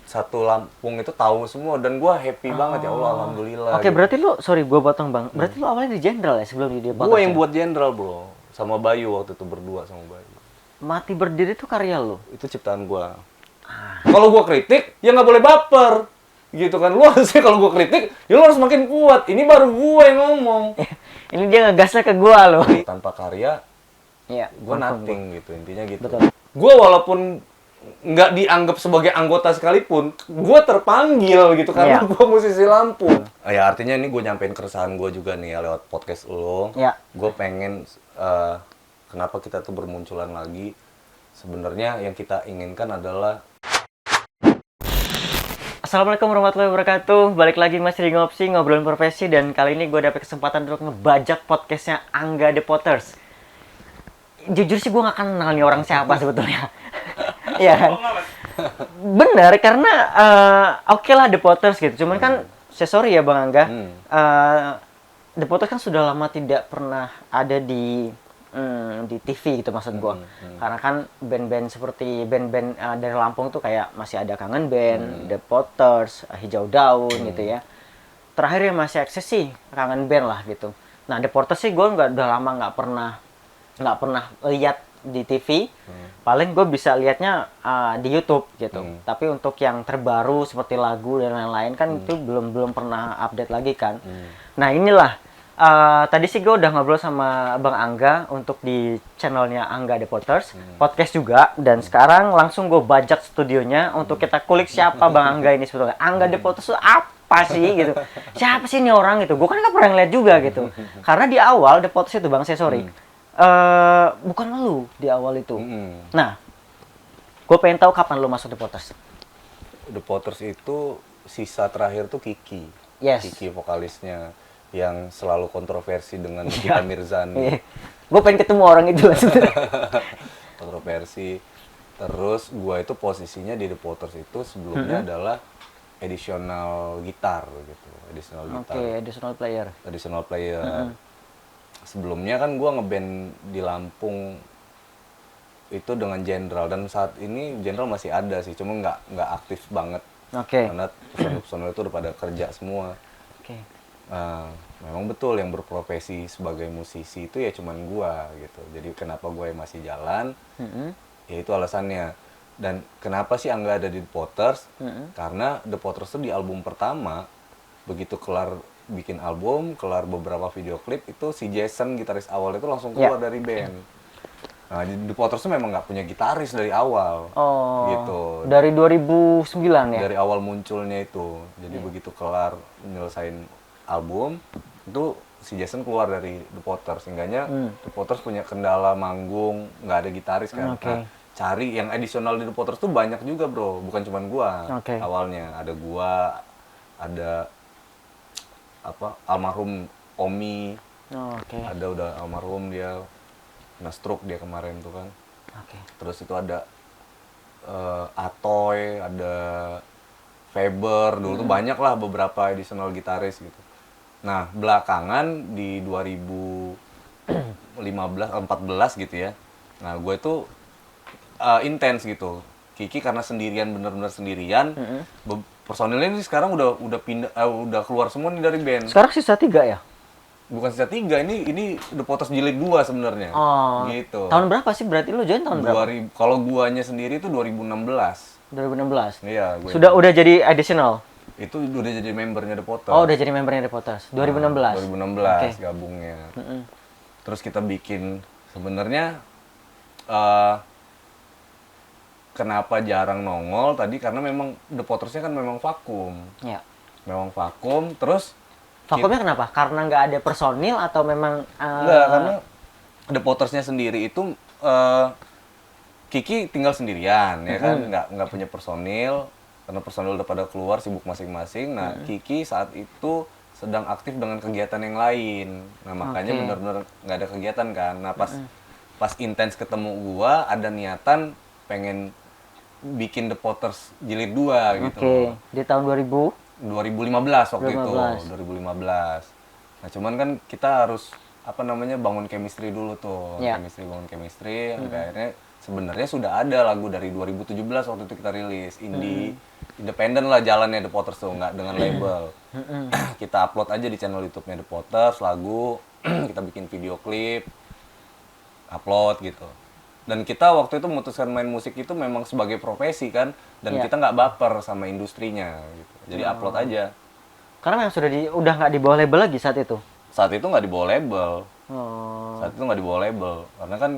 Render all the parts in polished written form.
satu Lampung itu tahu semua dan gue happy banget ya Allah, alhamdulillah. Oke, berarti lu, sorry gue potong bang, berarti lu awalnya di Jenderal ya sebelum di Gue Potters yang ya? buat Jenderal bro, sama Bayu waktu itu berdua sama Bayu. Mati Berdiri itu karya lu? Itu ciptaan gue. Kalau gue kritik, ya nggak boleh baper. Gitu kan, lu harusnya kalau gue kritik, ya lu harus makin kuat. Ini baru gue yang ngomong. Ini dia ngegasnya ke gua loh. Tanpa karya, Iya, gue nothing gitu, intinya gitu. Betul. Gue walaupun nggak dianggap sebagai anggota sekalipun, gue terpanggil gitu karena Iya. gue musisi Lampung. Ya artinya ini gue nyampein keresahan gue juga nih ya lewat podcast lo. Iya. Gue pengen kenapa kita tuh bermunculan lagi. Sebenarnya yang kita inginkan adalah Assalamualaikum warahmatullahi wabarakatuh. Balik lagi Mas di Ngopsi, ngobrolin profesi. Dan kali ini gue dapet kesempatan untuk ngebajak podcastnya Angga The Potters. Jujur sih gue gak kenal nih orang siapa sebetulnya. Iya kan? Bener, karena oke lah The Potters gitu. Cuman kan, saya sorry ya Bang Angga. The Potters kan sudah lama tidak pernah ada di TV gitu maksud gue. Karena kan band-band seperti band-band dari Lampung tuh kayak masih ada Kangen Band, The Potters, Hijau Daun gitu ya. Terakhir yang masih eksis sih Kangen Band lah gitu. Nah The Potters sih gue udah lama nggak pernah lihat di TV. Paling gue bisa lihatnya di YouTube gitu. Tapi untuk yang terbaru seperti lagu dan lain-lain kan itu belum pernah update lagi kan. Nah inilah. Tadi sih gue udah ngobrol sama Bang Angga untuk di channelnya Angga The Potters, podcast juga, dan sekarang langsung gue bajak studionya untuk kita kulik siapa Bang Angga ini sebetulnya. Angga The Potters itu apa sih gitu? Siapa sih ini orang gitu? Gue kan gak pernah ngeliat juga gitu. Karena di awal The Potters itu Bang, saya sorry, bukan lu di awal itu. Nah, gue pengen tahu kapan lu masuk The Potters. The Potters itu sisa terakhir tuh Kiki. Yes. Kiki vokalisnya yang selalu kontroversi dengan Nikita Mirzani. Gue pengen ketemu orang itu sebenarnya. Kontroversi. Terus gua itu posisinya di The Potters itu sebelumnya adalah additional gitar gitu. Additional gitar. Oke, Additional player. Sebelumnya kan gua ngeband di Lampung itu dengan Jenderal, dan saat ini Jenderal masih ada sih, cuma nggak aktif banget. Oke. Karena personel itu udah pada kerja semua. Oke. Memang betul yang berprofesi sebagai musisi itu ya cuman gua gitu. Jadi kenapa gua yang masih jalan? Ya itu alasannya. Dan kenapa sih Angga ada di The Potters? Karena The Potters itu di album pertama, begitu kelar bikin album, kelar beberapa video klip, itu si Jason gitaris awal itu langsung keluar dari band. Nah, The Potters itu memang nggak punya gitaris dari awal. Oh, gitu. Dari 2009 ya? Dari awal munculnya itu. Jadi begitu kelar nyelesain album, itu si Jason keluar dari The Potters. Sehingga The Potters punya kendala manggung, nggak ada gitaris kan. Nah, cari yang additional di The Potters tuh banyak juga bro, bukan cuma gua. Awalnya ada gua, ada almarhum Omi. Ada udah almarhum, dia kena stroke dia kemarin tuh kan. Terus itu ada Atoy, ada Faber, dulu tuh banyak lah beberapa additional gitaris gitu. Nah, belakangan di 2014 gitu ya. Nah, gue tuh intens gitu. Kiki karena sendirian, bener-bener sendirian. Personilnya ini sekarang udah pindah, udah keluar semua nih dari band. Sekarang sisa 3 ya? Bukan sisa 3, ini The Potters jilid 2 sebenarnya. Gitu. Tahun berapa sih berarti lu join tahun berapa? Kalau guanya sendiri itu 2016. 2016. Iya, udah jadi additional. Itu udah jadi membernya The Potters. Oh, udah jadi membernya The Potters. 2016. 2016 gabungnya. Terus kita bikin sebenarnya kenapa jarang nongol tadi karena memang The Potters-nya kan memang vakum. Iya. Memang vakum, terus vakumnya kenapa? Karena nggak ada personil atau memang enggak, karena The Potters-nya sendiri itu Kiki tinggal sendirian ya kan, nggak punya personil. Karena personil udah pada keluar sibuk masing-masing. Nah, Kiki saat itu sedang aktif dengan kegiatan yang lain. Nah, makanya benar-benar nggak ada kegiatan kan. Nah, pas intens ketemu gua, ada niatan pengen bikin The Potters jilid 2 gitu. Di tahun 2015 waktu itu. 2015. Nah, cuman kan kita harus bangun chemistry dulu tuh. Bangun chemistry. Sampai akhirnya sebenarnya sudah ada lagu dari 2017 waktu itu kita rilis indie independen lah jalannya The Potters tuh, nggak dengan label. Kita upload aja di channel YouTube-nya The Potters lagu, kita bikin video klip, upload gitu. Dan kita waktu itu memutuskan main musik itu memang sebagai profesi kan, dan kita nggak baper sama industrinya gitu. Jadi upload aja. Karena memang udah nggak di bawah label lagi saat itu. Saat itu nggak di bawah label. Oh. Saat itu nggak di bawah label karena kan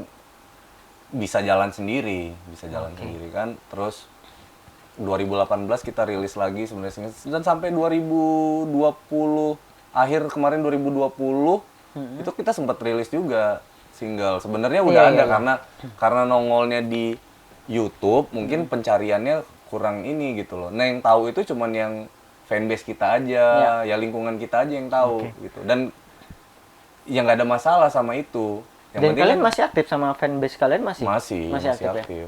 bisa jalan sendiri kan. Terus 2018 kita rilis lagi sebenarnya, dan sampai 2020 akhir kemarin 2020 itu kita sempat rilis juga single. Sebenarnya udah ada karena nongolnya di YouTube mungkin pencariannya kurang ini gitu loh. Nah yang tahu itu cuman yang fanbase kita aja, ya lingkungan kita aja yang tahu gitu. Dan ya nggak ada masalah sama itu. Yang Dan kalian masih aktif sama fanbase kalian masih? Masih aktif. Ya?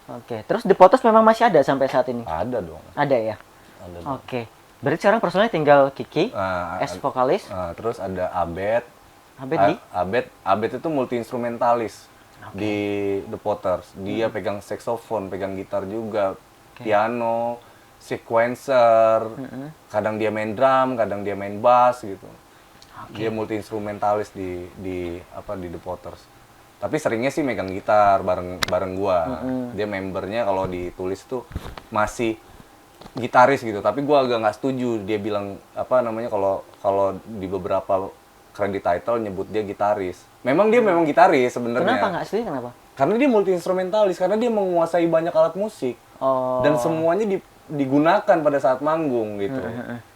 Oke, terus The Potters memang masih ada sampai saat ini? Ada dong. Ada ya? Ada dong. Oke. Berarti sekarang personalnya tinggal Kiki, vokalis. Terus ada Abed. Abed itu multi instrumentalis di The Potters. Dia pegang saxophone, pegang gitar juga, piano, sequencer. Kadang dia main drum, kadang dia main bass gitu. Dia multi instrumentalis di The Potters. Tapi seringnya sih megang gitar bareng gua. Dia membernya kalau ditulis tuh masih gitaris gitu. Tapi gua agak nggak setuju. Dia bilang kalau di beberapa credit title nyebut dia gitaris. Memang dia memang gitaris sebenarnya. Kenapa nggak setuju? Kenapa? Karena dia multi instrumentalis. Karena dia menguasai banyak alat musik. Oh. Dan semuanya digunakan pada saat manggung gitu.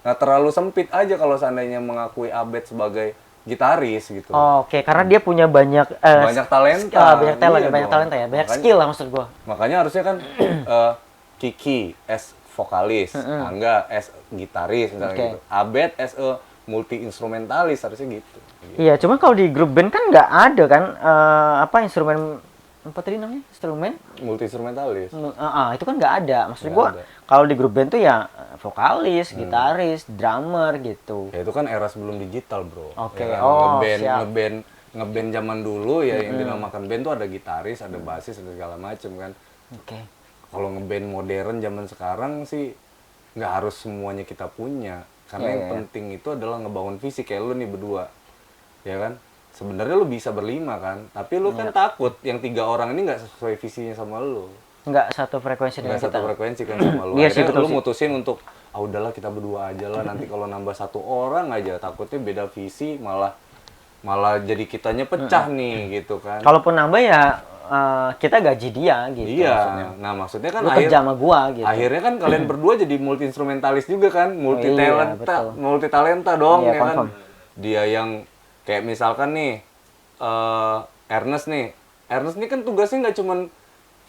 Nah terlalu sempit aja kalau seandainya mengakui Abed sebagai gitaris gitu. Oh, Oke. Karena dia punya banyak talenta. Banyak talenta ya, banyak skill lah maksud gua. Makanya harusnya kan Kiki as vokalis, Angga as gitaris misalnya gitu. Abed as a multi instrumentalis harusnya gitu. Iya, cuma kalau di grup band kan nggak ada kan instrumen apa tadi namanya? Instrumen? Multi instrumentalis. Itu kan nggak ada. Maksud gua kalau di grup band tuh ya vokalis, gitaris, drummer gitu. Ya itu kan era sebelum digital, Bro. Oke. Ya, ngeband zaman dulu ya yang dinamakan band tuh ada gitaris, ada bassis, ada segala macem kan. Oke. Kalau ngeband modern zaman sekarang sih nggak harus semuanya kita punya. Karena yang penting itu adalah ngebangun visi kayak lu nih berdua. Ya kan? Sebenarnya lu bisa berlima kan, tapi lu kan takut yang 3 orang ini nggak sesuai visinya sama lu. Nggak satu frekuensi dengan kita. Nggak satu frekuensi kan sama lu. Iya sih, betul lu sih. mutusin untuk udahlah kita berdua aja lah, nanti kalau nambah 1 orang aja takutnya beda visi malah jadi kitanya pecah nih gitu kan. Kalaupun nambah ya kita gaji dia gitu. Iya. Maksudnya. Nah maksudnya kan Lu kerja sama gua gitu. akhirnya kan kalian berdua jadi multi instrumentalis juga kan, multi talenta dong Iya, ya confirm. kan. Dia yang kayak misalkan nih Ernest nih kan tugasnya nggak cuman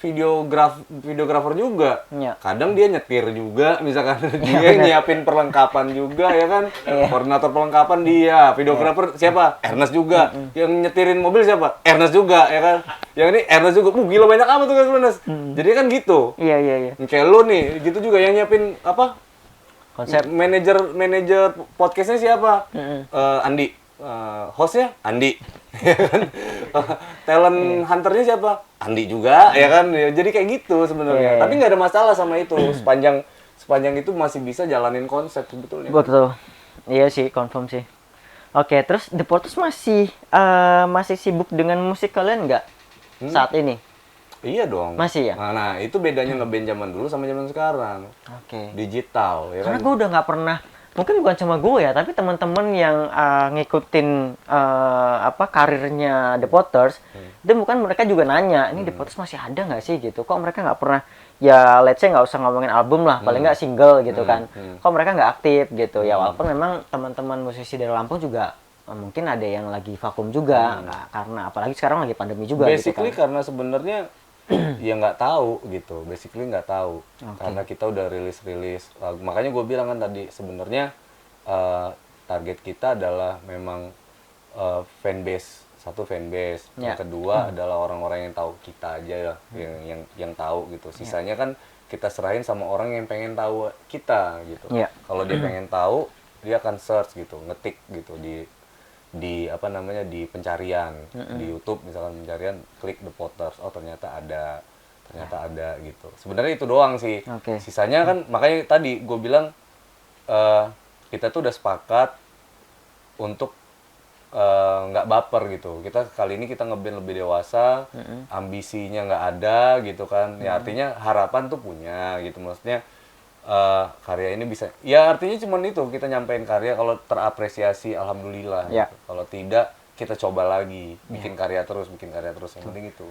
videografer juga. Iya. Kadang dia nyetir juga, misalkan dia nyiapin perlengkapan juga ya kan. Koordinator perlengkapan dia, videografer siapa? Ernest juga. Yang nyetirin mobil siapa? Ernest juga ya kan. Yang ini Ernest juga. Gila banyak amat tugas Ernest. Jadi kan gitu. Iya. Kayak lu nih, gitu juga yang nyiapin Konsep. Manajer podcastnya siapa? Andi. Hostnya Andi. Ya kan? Talent hunternya siapa? Andi juga, ya kan? Ya, jadi kayak gitu sebenarnya. Tapi nggak ada masalah sama itu. Sepanjang itu masih bisa jalanin konsep sebetulnya. Betul. Iya sih, confirm sih. Oke, terus The Potters masih sibuk dengan musik kalian nggak saat ini? Iya dong. Masih ya? Nah, itu bedanya ngeband zaman dulu sama zaman sekarang. Oke. Digital, ya Karena kan? gue udah nggak pernah, mungkin bukan cuma gue ya, tapi teman-teman yang ngikutin karirnya The Potters, itu bukan mereka juga nanya, ini The Potters masih ada nggak sih gitu? Kok mereka nggak pernah, ya let's say nggak usah ngomongin album lah, paling nggak single gitu kan? Kok mereka nggak aktif gitu? Ya walaupun memang teman-teman musisi dari Lampung juga mungkin ada yang lagi vakum juga, karena apalagi sekarang lagi pandemi juga. Basically gitu kan. karena sebenarnya ya nggak tahu gitu, basically nggak tahu karena kita udah rilis lagu. Makanya gue bilang kan tadi sebenarnya target kita adalah memang fanbase, satu fanbase, yang kedua adalah orang-orang yang tahu kita aja ya, yang tahu gitu. Sisanya kan kita serahin sama orang yang pengen tahu kita gitu. Kalau dia pengen tahu, dia akan search gitu, ngetik gitu di di apa namanya di pencarian di YouTube misalkan pencarian klik The Potters, oh ternyata ada gitu. Sebenarnya itu doang sih. Oke. Sisanya kan makanya tadi gue bilang kita tuh udah sepakat untuk nggak baper gitu. Kita kali ini kita ngeband lebih dewasa, ambisinya nggak ada gitu kan. Ya artinya harapan tuh punya gitu. Maksudnya karya ini bisa, ya artinya cuman itu kita nyampein karya, kalau terapresiasi alhamdulillah. Ya. Gitu. Kalau tidak kita coba lagi bikin karya terus yang penting itu.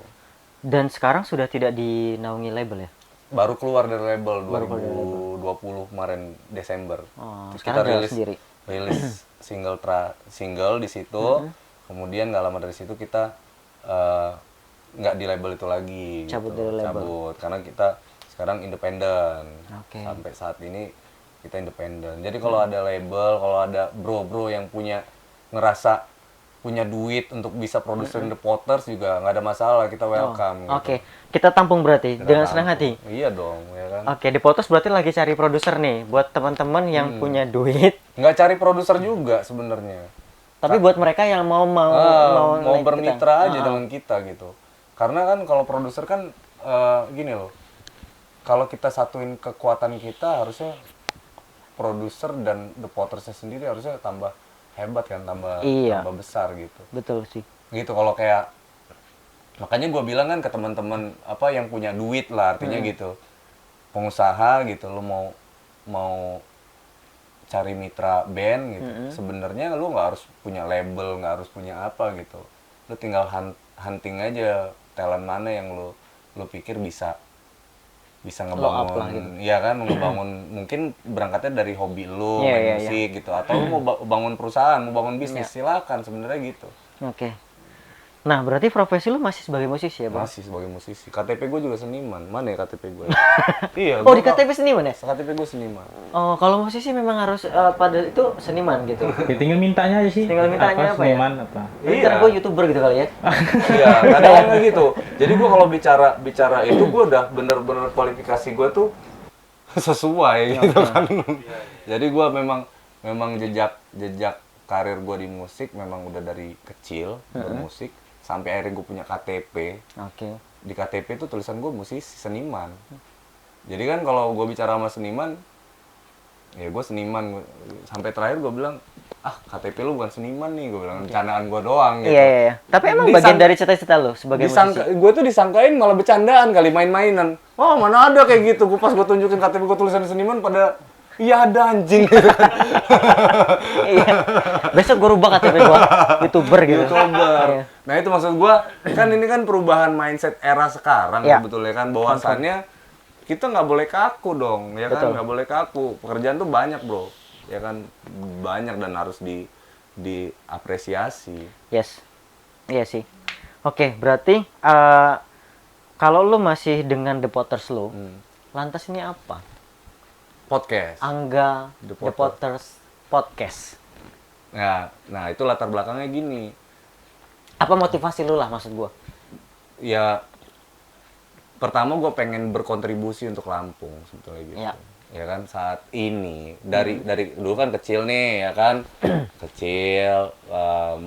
Dan sekarang sudah tidak dinaungi label ya? Baru keluar dari label 2020 kemarin Desember. Oh, Terus sekarang kita jalan sendiri. rilis single di situ. Kemudian nggak lama dari situ kita nggak di label itu lagi. Cabut gitu. dari label. Cabut karena kita sekarang independen. Oke. Sampai saat ini kita independen. Jadi kalau ada label, kalau ada bro-bro yang ngerasa punya duit untuk bisa produserin The Potters juga nggak ada masalah, kita welcome. Gitu. Oke, kita tampung berarti dengan senang hati. Iya dong, ya kan. Oke, The Potters berarti lagi cari produser nih buat teman-teman yang punya duit. Nggak cari produser juga sebenarnya. Tapi buat mereka yang mau Mau like bermitra kita. aja dengan kita gitu. Karena kan kalau produser kan gini loh. Kalau kita satuin kekuatan kita, harusnya produser dan The Pottersnya sendiri harusnya tambah hebat kan, tambah besar gitu. Betul sih. Gitu kalau kayak, makanya gue bilang kan ke teman-teman apa yang punya duit lah, artinya gitu, pengusaha gitu, lu mau cari mitra band gitu, sebenarnya lu nggak harus punya label, nggak harus punya apa gitu, lu tinggal hunting aja talent mana yang lu pikir bisa ngebangun, iya kan, ngebangun mungkin berangkatnya dari hobi lu main musik gitu, atau lu mau bangun perusahaan, mau bangun bisnis, silakan sebenarnya gitu. Oke. Nah, berarti profesi lu masih sebagai musisi ya, Bang? Masih sebagai musisi. KTP gue juga seniman. Mana ya KTP gue? Iya. Oh, di KTP seniman ya? KTP gue seniman. Oh, kalau musisi memang harus pada itu seniman gitu. Ya, tinggal mintanya aja sih. Tinggal mintanya apa ya? Seniman apa? Ntar gue YouTuber gitu kali ya. Iya, kadang kayak gitu. Jadi gue kalau bicara itu gue udah bener-bener kualifikasi gue tuh sesuai gitu kan. Jadi gue memang jejak karir gue di musik memang udah dari kecil bermusik sampai akhirnya gue punya KTP. Oke. Di KTP itu tulisan gue musisi, seniman. Jadi kan kalau gue bicara sama seniman, ya gue seniman. Sampai terakhir gue bilang, KTP lu bukan seniman nih, gue bilang, bercandaan gue doang gitu. Iya. Tapi emang bagian dari cita-cita lu sebagai musisi? Gue tuh disangkain malah bercandaan kali, main-mainan. Oh, mana ada kayak gitu. Gue pas gue tunjukin KTP gue tulisan seniman pada, iya ada anjing gitu. Iya. Besok gue rubah KTP gue YouTuber gitu. YouTuber. Iya. Nah itu maksud gue, kan ini kan perubahan mindset era sekarang sebetulnya kan, bahwasannya kita nggak boleh kaku dong, ya kan, nggak boleh kaku. Pekerjaan tuh banyak bro, ya kan, banyak dan harus diapresiasi. Yes, iya sih. Oke, berarti kalau lu masih dengan The Potters lu, lantas ini apa? Podcast. Angga The Potters Podcast. Nah itu latar belakangnya gini. Apa motivasi lu lah maksud gua? Ya, pertama gue pengen berkontribusi untuk Lampung sebetulnya gitu. Ya kan, saat ini dari dulu kan kecil nih, ya kan, kecil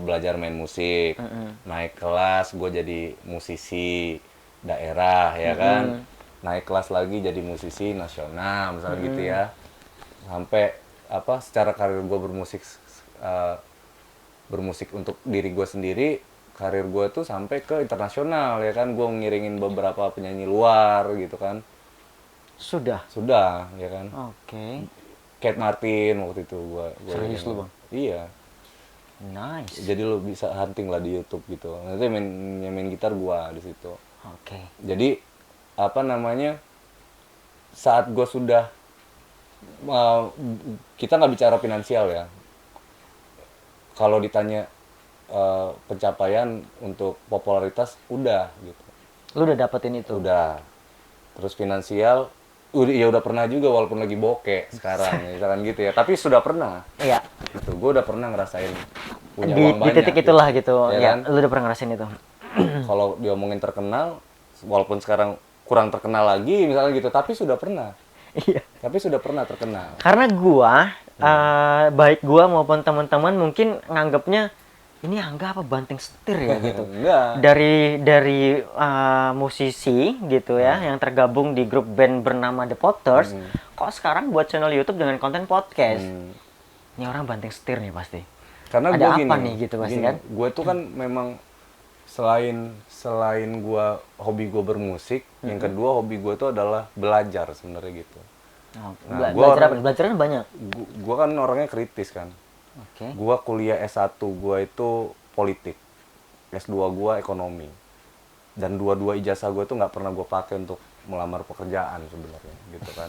belajar main musik, naik kelas gue jadi musisi daerah, ya kan, naik kelas lagi jadi musisi nasional misalnya gitu ya, sampai secara karir gue bermusik untuk diri gue sendiri. Karir gue tuh sampai ke internasional, ya kan, gue ngiringin beberapa penyanyi luar gitu kan. Sudah, ya kan. Oke. Kate Martin waktu itu gue Serius lu, Bang? Iya. Nice. Jadi lu bisa hunting lah di YouTube gitu. Nanti main gitar gue di situ. Oke. Jadi saat gue sudah kita nggak bicara finansial ya. Kalau ditanya pencapaian untuk popularitas udah gitu. Lu udah dapetin itu? Udah. Terus finansial udah pernah juga walaupun lagi bokeh sekarang misalkan gitu ya. Tapi sudah pernah. Iya. Gitu. Gue udah pernah ngerasain punya Di uang banyak. Di titik itulah gitu. Ya, kan? lu udah pernah ngerasain itu. Kalau diomongin terkenal, walaupun sekarang kurang terkenal lagi misalnya gitu, tapi sudah pernah. Iya. Tapi sudah pernah terkenal. Karena gua baik gua maupun teman-teman mungkin nganggapnya ini Angga apa banting setir ya gitu. Enggak. Dari musisi gitu ya yang tergabung di grup band bernama The Potters, kok sekarang buat channel YouTube dengan konten podcast. Ini orang banting setir nih pasti. Karena Ada gue apa gini, nih gitu pasti kan? gue tuh kan memang selain gue hobi gue bermusik, yang kedua hobi gue tuh adalah belajar sebenarnya gitu. Nah, Belajar apa? Belajar kan banyak. Gue kan orangnya kritis kan. Oke. Gua kuliah S1 gua itu politik, S2 gua ekonomi, dan dua-dua ijazah gua tuh nggak pernah gua pakai untuk melamar pekerjaan sebenarnya gitu kan,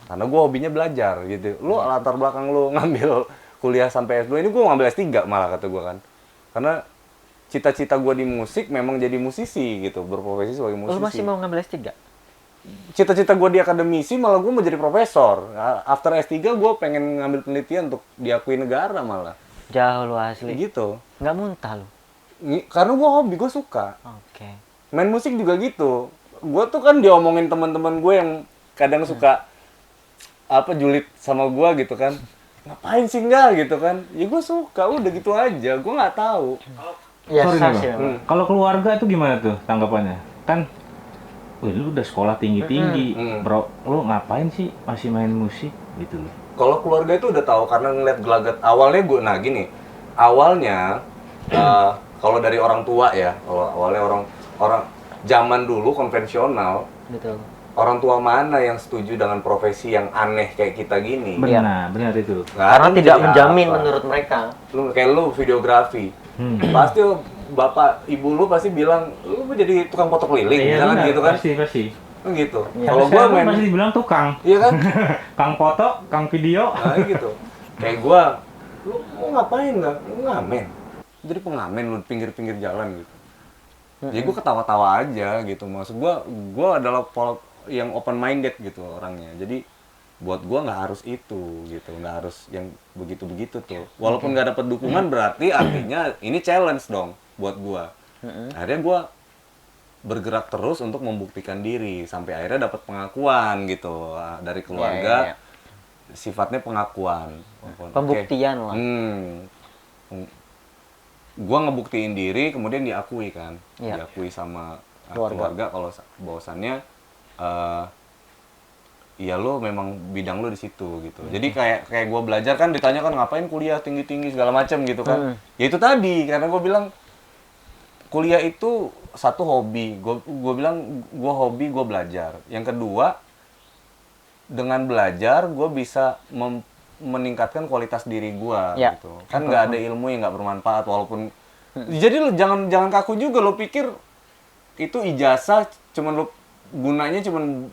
karena gua hobinya belajar gitu. Lu latar belakang lu ngambil kuliah sampai S2, ini gua ngambil S3 malah kata gua kan, karena cita-cita gua di musik memang jadi musisi gitu, berprofesi sebagai musisi. Lu masih mau ngambil S3? Cita-cita gue di akademisi, malah gue mau jadi profesor. After S3 gue pengen ngambil penelitian untuk diakui negara malah. Jauh lu asli. Gitu. Nggak muntah lu. Karena gue hobi, gue suka. Oke. Main musik juga gitu. Gue tuh kan diomongin teman-teman gue yang kadang suka julid sama gue gitu kan. Ngapain sih enggak gitu kan? Ya gue suka, udah gitu aja. Gue nggak tahu. Ya, Sorry nih, sah Bang. sih memang. Kalau keluarga itu gimana tuh tanggapannya? Kan, wih lu udah sekolah tinggi-tinggi, bro, lu ngapain sih masih main musik gitu loh? Kalau keluarga itu udah tahu karena ngeliat gelagat awalnya gue, nah gini, awalnya kalau dari orang tua ya, kalau awalnya orang zaman dulu konvensional, Betul. orang tua mana yang setuju dengan profesi yang aneh kayak kita gini? Benar, benar itu. Nggak Karena ada tidak jadi menjamin apa. menurut mereka. Lu videografi, pasti bapak ibu lu pasti bilang lu mau jadi tukang foto keliling, Iya, jangan benar, gitu kan? pasti. Kan gitu. Ya. Kalau Tapi gua sekarang main, masih dibilang tukang. iya kan? Kang foto, kang video. Nah gitu. Kayak gua, lu mau ngapain nggak? Lu ngamen. Jadi pengamen lu di pinggir-pinggir jalan gitu. Jadi gua ketawa-tawa aja gitu. Maksud gua adalah yang open minded gitu orangnya. Jadi buat gua nggak harus itu gitu, nggak harus yang begitu-begitu tuh. Walaupun nggak dapet dukungan berarti artinya ini challenge dong buat gua. Akhirnya gua bergerak terus untuk membuktikan diri sampai akhirnya dapat pengakuan gitu dari keluarga. Iya. Sifatnya pengakuan. Pembuktian lah. Gua ngebuktiin diri kemudian diakui kan. Iya. Diakui sama Keluarga. keluarga kalau bahwasannya ya lo memang bidang lo di situ gitu. Jadi kayak gua belajar kan ditanya kan ngapain kuliah tinggi-tinggi segala macam gitu kan. Ya itu tadi karena gua bilang kuliah itu satu hobi. Gua bilang gua hobi, gua belajar. Yang kedua, dengan belajar gua bisa meningkatkan kualitas diri gua Ya. gitu. Kan nggak ada ilmu yang nggak bermanfaat walaupun. Jadi lo jangan kaku juga, lo pikir itu ijazah cuman lo gunanya cuman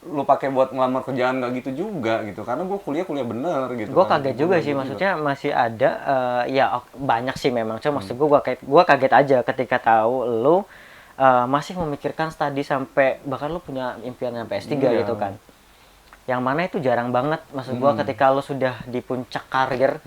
lo pakai buat ngelamar kerjaan, nggak gitu juga gitu. Karena gua kuliah bener gitu. Gue kan. kaget juga sih, maksudnya masih ada ya banyak sih memang. Cuma maksud gue kaget aja ketika tahu lu masih memikirkan studi sampai bahkan lu punya impian sampai S3 Iya. gitu kan. Yang mana itu jarang banget. Maksud gue ketika lu sudah di puncak karir,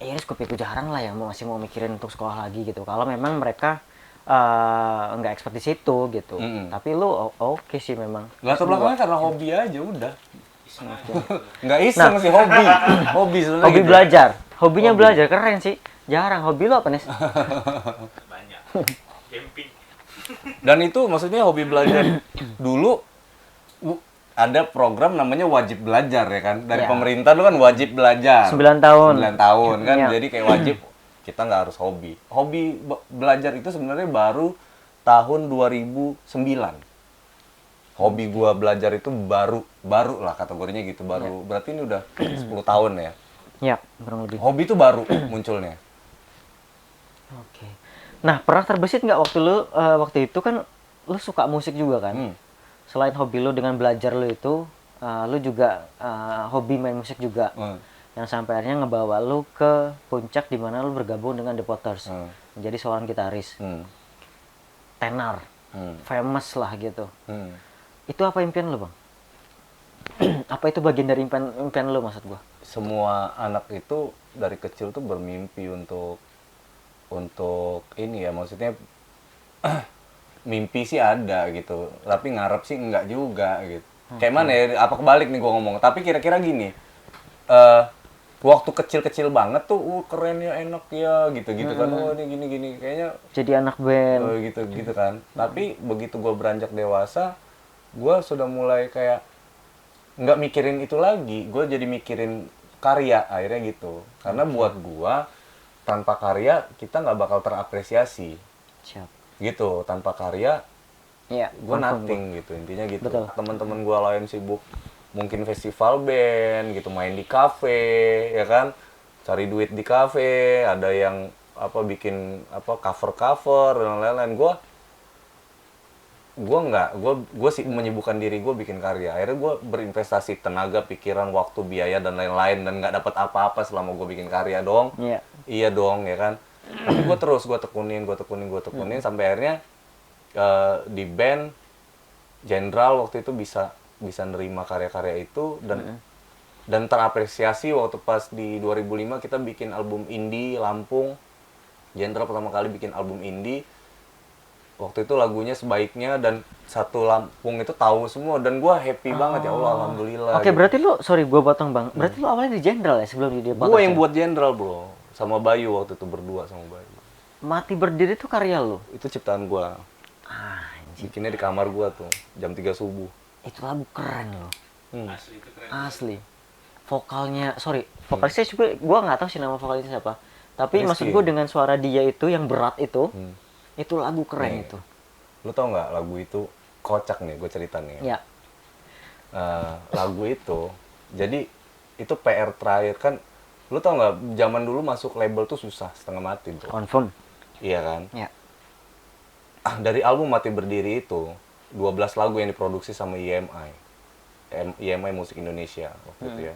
ya ini gue jarang lah yang masih mau mikirin untuk sekolah lagi gitu. Kalau memang mereka nggak expert di situ gitu. Tapi lu oke sih memang. Latar belakangnya karena hobi aja udah. Nggak iseng sih, hobi. Hobi sebenarnya. Hobi gitu. belajar. Hobinya belajar keren sih. Jarang. Hobi lu apa nih? Banyak. Camping. Dan itu maksudnya hobi belajar dulu ada program namanya wajib belajar ya kan. Dari Ya. pemerintah lu kan wajib belajar. 9 tahun. 9 tahun kan. Ya. Jadi kayak wajib, kita nggak harus hobi. Hobi belajar itu sebenarnya baru tahun 2009. Hobi gua belajar itu baru lah kategorinya gitu, baru. Berarti ini udah 10 tahun ya. Ya, kurang lebih. Hobi itu baru munculnya. Oke. Nah, pernah terbesit nggak waktu itu kan lu suka musik juga kan? Selain hobi lu dengan belajar lu itu, lu juga hobi main musik juga. Yang sampai akhirnya ngebawa lu ke puncak di mana lu bergabung dengan The Potters. Menjadi seorang gitaris. Tenar. Famous lah gitu. Itu apa impian lu, Bang? Apa itu bagian dari impian lu maksud gua? Semua anak itu dari kecil tuh bermimpi untuk ini ya, maksudnya mimpi sih ada gitu, tapi ngarep sih enggak juga gitu. Kayak mana ya, apa kebalik nih gua ngomong, tapi kira-kira gini, waktu kecil-kecil banget tuh, keren ya, enak ya, gitu-gitu kan, oh ini gini-gini, kayaknya Jadi anak band. gitu kan. Tapi begitu gue beranjak dewasa, gue sudah mulai kayak nggak mikirin itu lagi, gue jadi mikirin karya akhirnya gitu. Karena buat gue tanpa karya kita nggak bakal terapresiasi, Siap. gitu. Tanpa karya Iya. gue nothing gitu, intinya gitu. Betul. Teman-teman gue lain sibuk mungkin festival band gitu, main di kafe ya kan, cari duit di kafe, ada yang apa bikin apa cover dan lain-lain. Gue sih menyibukkan diri gue bikin karya. Akhirnya gue berinvestasi tenaga, pikiran, waktu, biaya dan lain-lain, dan nggak dapat apa-apa selama gue bikin karya dong. Iya. Iya dong ya kan. Tapi gue tekunin sampai akhirnya di band Jenderal waktu itu bisa nerima karya-karya itu, dan terapresiasi waktu pas di 2005 kita bikin album indie Lampung. Jenderal pertama kali bikin album indie. Waktu itu lagunya Sebaiknya, dan satu Lampung itu tahu semua, dan gue happy banget, ya Allah, alhamdulillah. Oke, gitu. berarti lu, sorry gue potong bang. Berarti lu awalnya di Jenderal ya sebelum di Depot? Gue yang buat Jenderal bro, sama Bayu waktu itu, berdua sama Bayu. Mati Berdiri itu karya lu? Itu ciptaan gue. Bikinnya di kamar gue tuh, jam 3 subuh. Itu lagu keren loh. Asli itu keren. Asli. Vokalnya, vokalisnya juga gue nggak tahu sih nama vokalisnya siapa. Tapi Rizky. maksud gue dengan suara dia itu yang berat itu lagu keren itu. Lu tau nggak lagu itu kocak nih, gue cerita nih. Ya. Lagu itu, jadi itu PR terakhir kan. Lu tau nggak, zaman dulu masuk label tuh susah, setengah mati bro. Confirm. Iya kan? Ya. Dari album Mati Berdiri itu, 12 lagu yang diproduksi sama IMI. IMI Musik Indonesia waktu itu ya.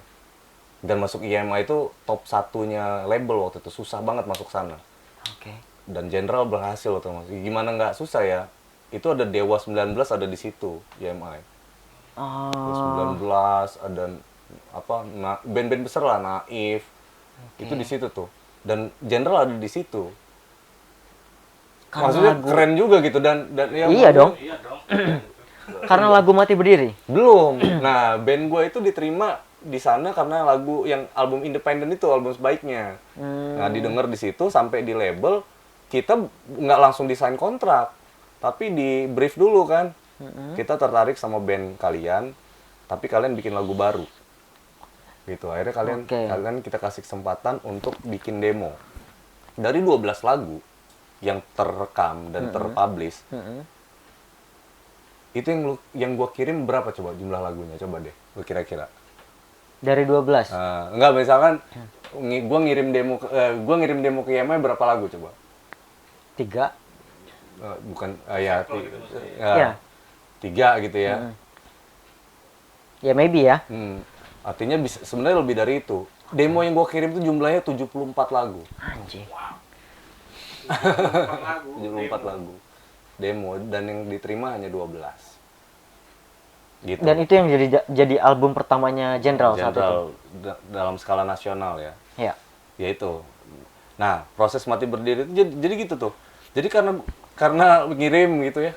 Dan masuk IMI itu top satunya label waktu itu, susah banget masuk sana. Oke. Dan Jenderal berhasil waktu itu. Gimana nggak susah ya? Itu ada Dewa 19 ada di situ, IMI. Dewa 19 ada apa? Band-band besar lah, Naif. Itu di situ tuh. Dan Jenderal ada di situ. Karena Maksudnya lagu- keren juga gitu, dan ya, Iya dong. Iya dong. Karena lagu Mati Berdiri. belum. Nah, band gue itu diterima di sana karena lagu yang album independen itu, album Sebaiknya. Nah, didengar di situ sampai di label, kita nggak langsung desain kontrak, tapi di brief dulu kan. Kita tertarik sama band kalian, tapi kalian bikin lagu baru. Gitu. Akhirnya kalian kita kasih kesempatan untuk bikin demo. Dari 12 lagu yang terekam dan terpublish, itu yang gua kirim berapa coba jumlah lagunya, coba deh lu kira-kira. Dari 12. Enggak, misalkan gua ngirim demo ke IMI berapa lagu coba? 3. Bukan Ya. 3 gitu ya. Ya maybe ya. Artinya sebenarnya lebih dari itu. Demo yang gua kirim tuh jumlahnya 74 lagu. Anjing. 74 lagu. Demo, dan yang diterima hanya 12. Gitu. Dan itu yang jadi album pertamanya Jenderal saat itu. Jenderal dalam skala nasional ya. Ya. Ya itu. Nah, proses Mati Berdiri itu jadi gitu tuh. Jadi karena ngirim gitu ya.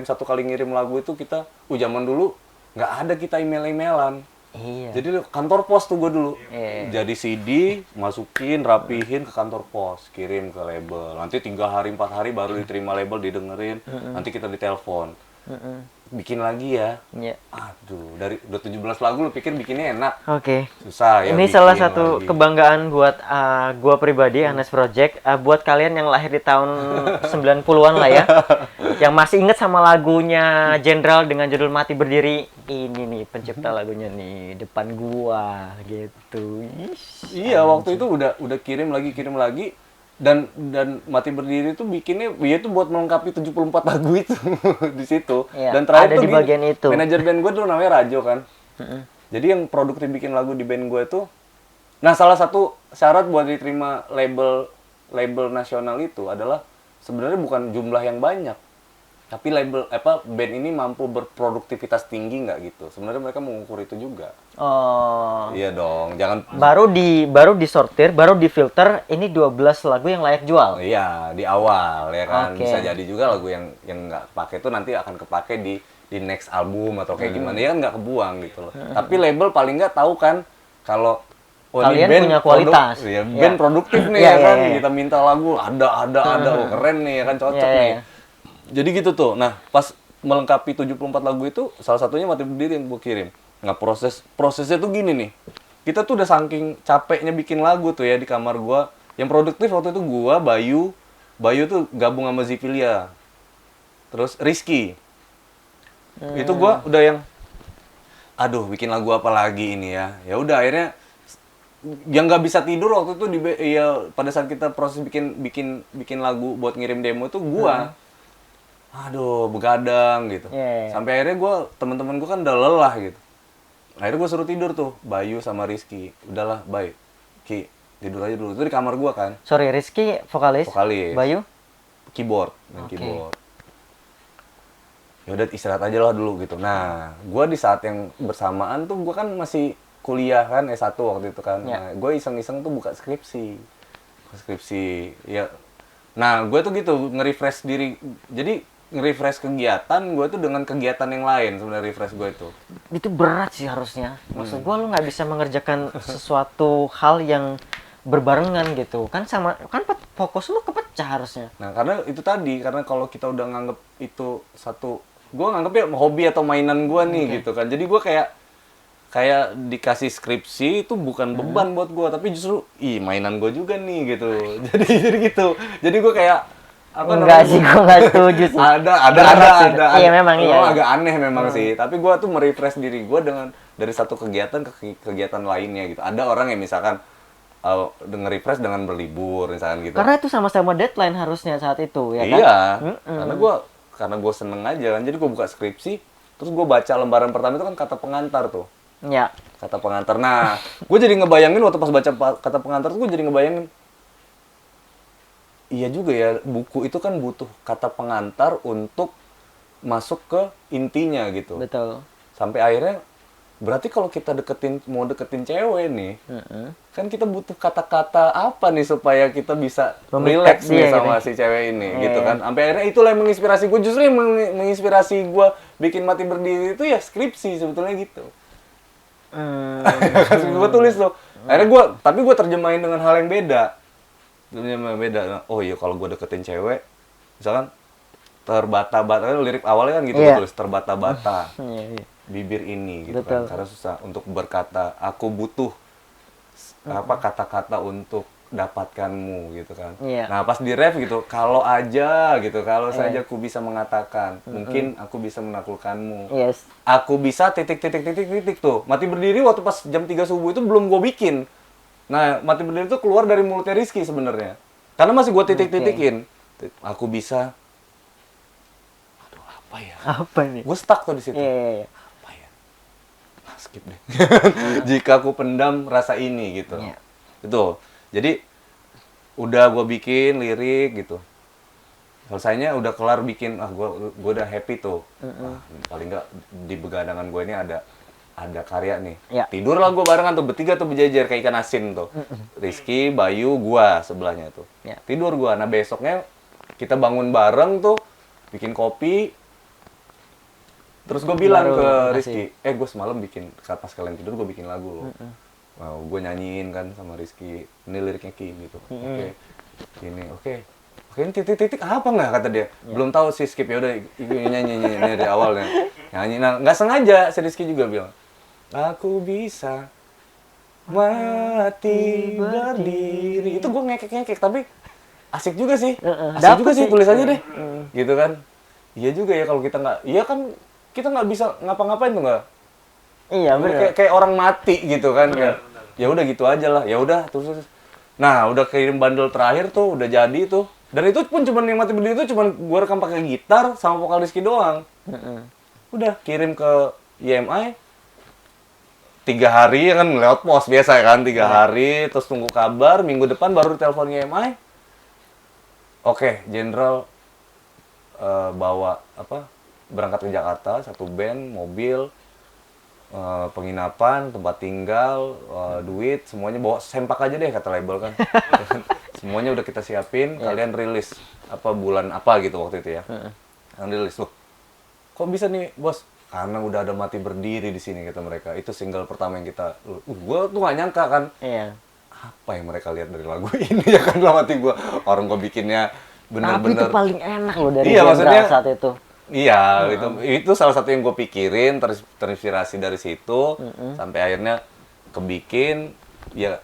Satu kali ngirim lagu itu kita zaman dulu nggak ada kita email-emailan. Iya. Jadi kantor pos tuh gue dulu. Iya. Jadi CD, masukin, rapihin ke kantor pos, kirim ke label. Nanti 3 hari, 4 hari baru diterima label, didengerin. Nanti kita ditelepon. Bikin lagi ya. Iya. Aduh, udah 17 lagu lu pikir bikinnya enak. Oke. Susah ya. Ini bikin salah satu lagi. kebanggaan buat gua pribadi, Anes Project. Buat kalian yang lahir di tahun 90-an lah ya. Yang masih inget sama lagunya Jenderal dengan judul Mati Berdiri. Ini nih pencipta lagunya nih, depan gua gitu. Iya, waktu itu udah kirim lagi. Dan Mati Berdiri itu bikinnya ya itu buat melengkapi 74 lagu itu di situ. Iya, Dan terakhir ada tuh di bagian itu. Manajer band gue dulu namanya Rajo kan. Jadi yang produktif bikin lagu di band gue itu, nah salah satu syarat buat diterima label nasional itu adalah sebenarnya bukan jumlah yang banyak, tapi band ini mampu berproduktivitas tinggi nggak gitu. Sebenarnya mereka mengukur itu juga. Oh. Iya dong, jangan. Baru disortir, baru difilter. Ini 12 lagu yang layak jual. Iya, di awal ya kan. Oke. Bisa jadi juga lagu yang nggak pakai itu nanti akan kepake di next album atau kayak gimana, ya kan nggak kebuang gitu loh. Tapi label paling nggak tahu kan kalau kalian band punya kualitas. ya, band produktif nih Iya, ya kan. iya. Kita minta lagu ada, oh, keren nih ya kan, cocok Iya, nih. iya. Jadi gitu tuh. Nah, pas melengkapi 74 lagu itu, salah satunya Mati Berdiri yang gue kirim. Nah, prosesnya tuh gini nih. Kita tuh udah saking capeknya bikin lagu tuh ya di kamar gua. Yang produktif waktu itu gua, Bayu tuh gabung sama Zivilia. Terus Rizky. Itu gua udah yang aduh, bikin lagu apa lagi ini ya. Ya udah akhirnya yang nggak bisa tidur waktu itu ya pada saat kita proses bikin lagu buat ngirim demo tuh gua. Aduh, begadang gitu. Yeah. Sampai akhirnya teman-teman gua kan udah lelah gitu. Akhirnya gua suruh tidur tuh, Bayu sama Rizky. Udahlah, Bay. Ki, tidur aja dulu. Itu di kamar gua kan. Sorry, Rizky vokalis. Bayu Keyboard, main keyboard. Ya udah istirahat aja lah dulu gitu. Nah, gue di saat yang bersamaan tuh gue kan masih kuliah kan S1 waktu itu kan. Ya. Nah, gue iseng-iseng tuh buka skripsi. Ya. Nah, gue tuh gitu nge-refresh diri. Jadi nge-refresh kegiatan gue tuh dengan kegiatan yang lain sebenarnya refresh gue itu berat sih harusnya. Maksud gue lu nggak bisa mengerjakan sesuatu hal yang berbarengan gitu kan, sama kan fokus lu kepecah harusnya. Nah, karena itu tadi, karena kalau kita udah nganggep itu satu, gue nganggepnya hobi atau mainan gue nih gitu kan. Jadi gue kayak dikasih skripsi itu bukan beban buat gue, tapi justru mainan gue juga nih gitu. jadi gitu. Jadi gue kayak Enggak sih, gue nggak setuju sih. ada. Iya memang iya. Agak aneh memang sih. Tapi gue tuh merefresh diri gue dengan dari satu kegiatan ke kegiatan lainnya gitu. Ada orang yang misalkan nge-refresh dengan berlibur misalkan gitu. Karena itu sama-sama deadline harusnya saat itu ya kan. Iya. Karena gue seneng aja kan. Jadi gue buka skripsi, terus gue baca lembaran pertama itu kan kata pengantar tuh. Ya. Kata pengantar. Nah, gue jadi ngebayangin waktu pas baca kata pengantar tuh gue jadi ngebayangin, iya juga ya, buku itu kan butuh kata pengantar untuk masuk ke intinya gitu. Betul. Sampai akhirnya, berarti kalau kita mau deketin cewek nih, kan kita butuh kata-kata apa nih supaya kita bisa relax nih sama si cewek ini, gitu kan. Sampai akhirnya itulah yang menginspirasi gue, justru yang menginspirasi gue bikin Mati Berdiri itu ya skripsi sebetulnya gitu. Gue tulis tuh. Akhirnya tapi gue terjemahin dengan hal yang beda. Oh iya, kalau gue deketin cewek, misalkan terbata-bata, lirik awalnya kan gitu, gue tulis terbata-bata. Bibir ini gitu. Betul. Kan karena susah untuk berkata, aku butuh kata-kata untuk dapatkanmu gitu kan. Nah, pas di ref gitu, kalau saja aku bisa mengatakan, mungkin aku bisa menaklukkanmu. Yes. Aku bisa titik tuh. Mati Berdiri waktu pas jam 3 subuh itu belum gue bikin. Nah, Mati Berdiri itu keluar dari mulutnya Rizky sebenarnya. Karena masih gue titik-titikin. Aku bisa. Aduh, apa ya? Apa nih? Gue stuck tuh di situ. Iya. Skip deh. Jika aku pendam rasa ini gitu. Itu. Jadi udah gue bikin lirik gitu. Selesainya udah kelar bikin, gue udah happy tuh. Paling nggak di begadangan gue ini ada karya nih. Tidur lah gue barengan tuh, bertiga tuh berjejer kayak ikan asin tuh. Rizky, Bayu, gue sebelahnya tuh. Tidur gue. Nah, besoknya kita bangun bareng tuh, bikin kopi. Terus gue bilang ke Rizky, gue semalam pas kalian tidur gue bikin lagu loh. Wow, gue nyanyiin kan sama Rizky, ini liriknya Ki gitu. Oke, ini titik-titik apa nggak kata dia? Belum tahu sih, skip, ya udah nyanyi dari awalnya. Nyanyi, nah nggak sengaja si Rizky juga bilang, aku bisa mati berdiri. Itu gue ngekek, tapi asik juga sih. Asik juga sih, tulis aja deh. Gitu kan. Iya juga ya kalau kita nggak, iya kan kita nggak bisa ngapa-ngapain tuh nggak? Iya benar. Kayak orang mati gitu kan. Ya udah gitu aja lah. Ya udah terus. Nah, udah kirim bundle terakhir tuh, udah jadi tuh. Dan itu pun cuman yang Mati Berdiri itu cuman gue rekam pakai gitar sama vokal Rizky doang. Udah kirim ke IMI. 3 hari kan lewat pos biasa kan, 3 hari terus tunggu kabar, minggu depan baru telepon IMI. Oke, Jenderal bawa berangkat ke Jakarta, satu band, mobil, penginapan, tempat tinggal, duit, semuanya bawa, sempak aja deh kata label kan. Semuanya udah kita siapin, kalian rilis bulan apa gitu waktu itu ya. Yang rilis loh. Kok bisa nih, Bos? karena udah ada Mati Berdiri di sini, kata mereka. Itu single pertama yang kita, gue tuh gak nyangka kan, Iya. apa yang mereka lihat dari lagu ini ya kan, dalam hati gue, orang gue bikinnya Tapi itu bener-bener. paling enak loh dari Iya, Jenderal maksudnya- saat itu. Iya, itu salah satu yang gue pikirin, terinspirasi dari situ, sampai akhirnya kebikin, ya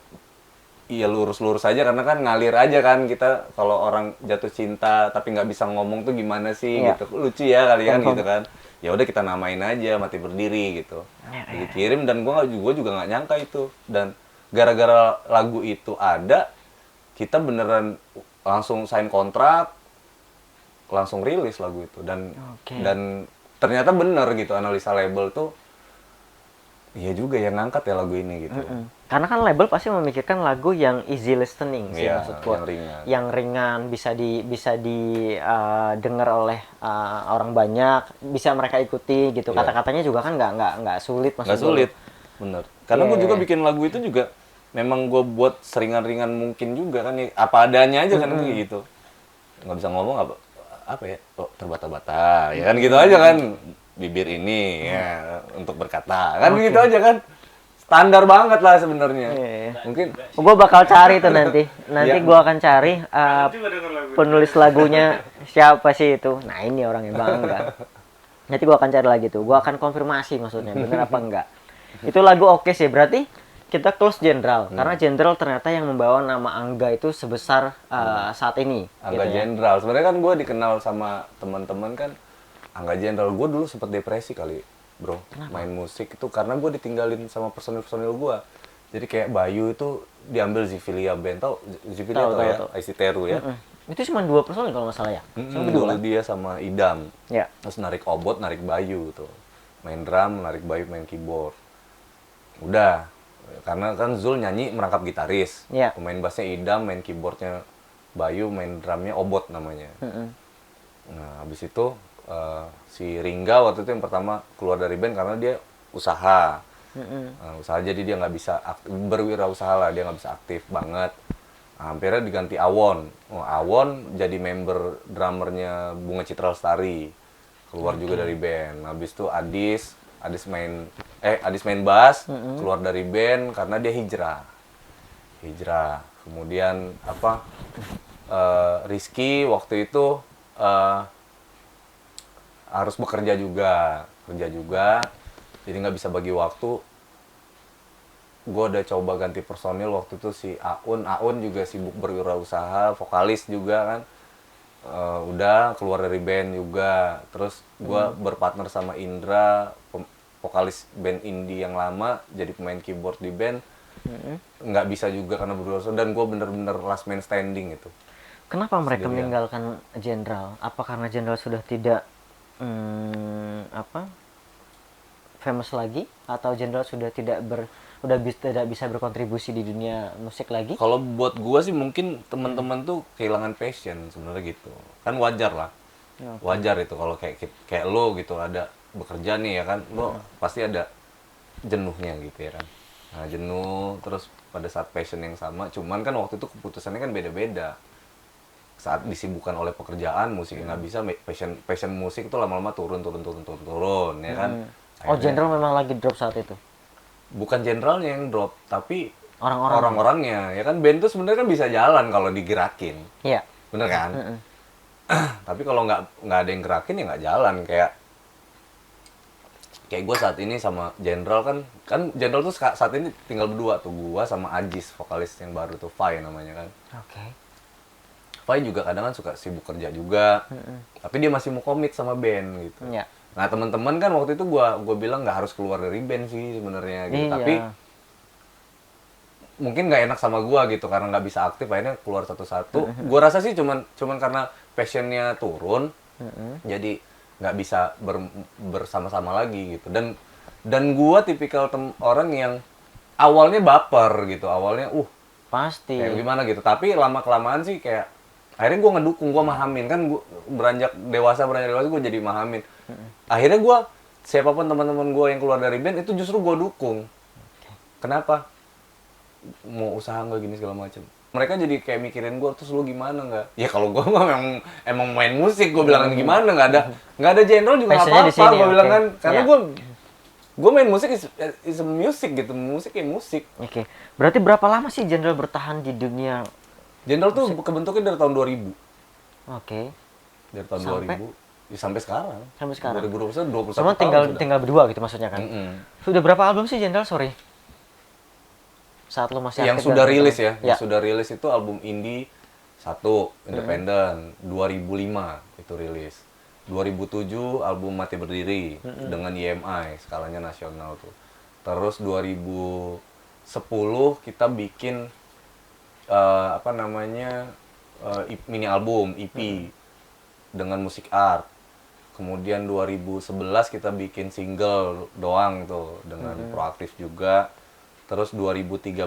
lurus-lurus aja, karena kan ngalir aja kan kita kalau orang jatuh cinta tapi nggak bisa ngomong tuh gimana sih Iya. gitu, lucu ya kali kan Confirm. gitu kan. Ya udah kita namain aja Mati Berdiri gitu, Iya, dikirim, dan gue juga nggak nyangka itu, dan gara-gara lagu itu ada, kita beneran langsung sign kontrak, langsung rilis lagu itu, dan Oke. dan ternyata bener gitu, analisa label tuh iya juga yang ngangkat ya lagu ini gitu. Karena kan label pasti memikirkan lagu yang easy listening sih, Iya, maksudku. yang ringan. Yang ringan, bisa didengar oleh orang banyak, bisa mereka ikuti gitu. Iya. Kata-katanya juga kan nggak sulit, Nggak maksudku. sulit, bener. Karena Iya, gue juga iya. bikin lagu itu juga memang gue buat seringan-ringan mungkin juga kan, ya, apa adanya aja kan gitu. Nggak bisa ngomong apa ya, terbata-bata, ya kan gitu aja kan, bibir ini ya untuk berkata, kan gitu aja kan. Standar banget lah sebenarnya. Iya. Mungkin Gue bakal cari tuh nanti. Nanti Iya. gue akan cari penulis lagunya siapa sih itu. Nah ini orangnya Bangga. Nanti gue akan cari lagi tuh. Gue akan konfirmasi maksudnya bener apa enggak. Itu lagu oke sih. Berarti kita close Jenderal. Karena Jenderal ternyata yang membawa nama Angga itu sebesar saat ini. Angga gitu ya. Jenderal. Sebenarnya kan gue dikenal sama teman-teman kan Angga Jenderal. Gue dulu sempat depresi kali, bro. Main musik itu karena gue ditinggalin sama personil-personil gue. Jadi kayak Bayu itu diambil Zivilia Band, tau? Zivilia Tahu, tau ya? tahu. IC Teru ya? Itu cuma 2 personil kalau nggak salah ya. Sama Dulu berdua. dia sama Idam. Ya. Terus narik obot, narik Bayu tuh. Main drum, narik Bayu, main keyboard. Udah. Karena kan Zul nyanyi merangkap gitaris. Iya. Pemain bassnya Idam, main keyboardnya Bayu, main drumnya obot namanya. Nah, habis itu si Ringga waktu itu yang pertama keluar dari band karena dia usaha. Usaha, jadi dia nggak bisa berwirausaha lah, dia nggak bisa aktif banget. Nah, akhirnya diganti Awon. Awon jadi member drummernya Bunga Citra Lestari, keluar juga dari band. Habis itu Adis main bass, keluar dari band karena dia hijrah. Kemudian Rizky waktu itu harus kerja juga, jadi nggak bisa bagi waktu. Gue udah coba ganti personil waktu itu si Aun juga sibuk berwirausaha, vokalis juga kan. Udah keluar dari band juga. Terus gue berpartner sama Indra, vokalis band indie yang lama, jadi pemain keyboard di band. Nggak bisa juga karena berwirausaha, dan gue bener-bener last man standing itu. Kenapa mereka meninggalkan Jenderal? Apa karena Jenderal sudah tidak famous lagi, atau Jenderal sudah tidak bisa berkontribusi di dunia musik lagi? Kalau buat gua sih mungkin teman-teman tuh kehilangan passion sebenarnya gitu. Kan wajar lah. Wajar itu kalau kayak lo gitu, ada bekerja nih ya kan, lo pasti ada jenuhnya gitu ya kan. Nah, jenuh terus pada saat passion yang sama, cuman kan waktu itu keputusannya kan beda-beda. Saat disibukkan oleh pekerjaan, musiknya nggak bisa, passion musik itu lama-lama turun ya kan. Oh, Jenderal memang lagi drop saat itu. Bukan generalnya yang drop, tapi Orang-orang. orang-orangnya. Ya kan, band tuh sebenarnya kan bisa jalan kalau digerakin. Iya. Bener kan? Tapi kalau nggak ada yang gerakin ya nggak jalan. Kayak gue saat ini sama Jenderal kan Jenderal tuh saat ini tinggal berdua tuh, gue sama Ajis, vokalis yang baru tuh, Fai namanya kan. Oke. Fai juga kadang kan suka sibuk kerja juga, tapi dia masih mau komit sama band gitu. Iya. Nah, teman-teman kan waktu itu gue bilang nggak harus keluar dari band sih sebenarnya gitu. Iya. Tapi mungkin nggak enak sama gue gitu karena nggak bisa aktif, akhirnya keluar satu-satu. Gue rasa sih cuman karena passionnya turun, jadi nggak bisa bersama-sama lagi gitu. Dan gue tipikal orang yang awalnya baper gitu, awalnya Pasti. kayak gimana gitu. Tapi lama kelamaan sih kayak akhirnya gue ngedukung, gue mahamin kan. Gue beranjak dewasa gue jadi mahamin. Akhirnya gue, siapapun teman-teman gue yang keluar dari band itu justru gue dukung. Kenapa? Mau usaha nggak gini segala macam. Mereka jadi kayak mikirin gue, terus lu gimana nggak? Ya kalau gue mah emang main musik, gue bilang gimana, nggak ada genre juga nggak Passionnya di apa-apa, sini, gue bilang oke. kan, karena Iya. gue main musik is a music gitu, musik kayak musik. Oke. Berarti berapa lama sih Jenderal bertahan di dunia? Genre tuh kebentuknya dari tahun 2000, Oke. dari tahun Sampai? 2000 ya sampai sekarang. Sampai sekarang. 2021 21 Sama tahun sudah. tinggal berdua gitu maksudnya kan. Mm-mm. Sudah berapa album sih Jenderal? Sorry. Saat lo masih Yang aktif sudah dan rilis berteman. ya, yang sudah rilis itu album indie 1 independen, 2005 itu rilis. 2007 album Mati Berdiri dengan YMI, skalanya nasional tuh. Terus 2010 kita bikin apa namanya mini album EP dengan musik art. Kemudian 2011 kita bikin single doang tuh dengan Proaktif juga. Terus 2013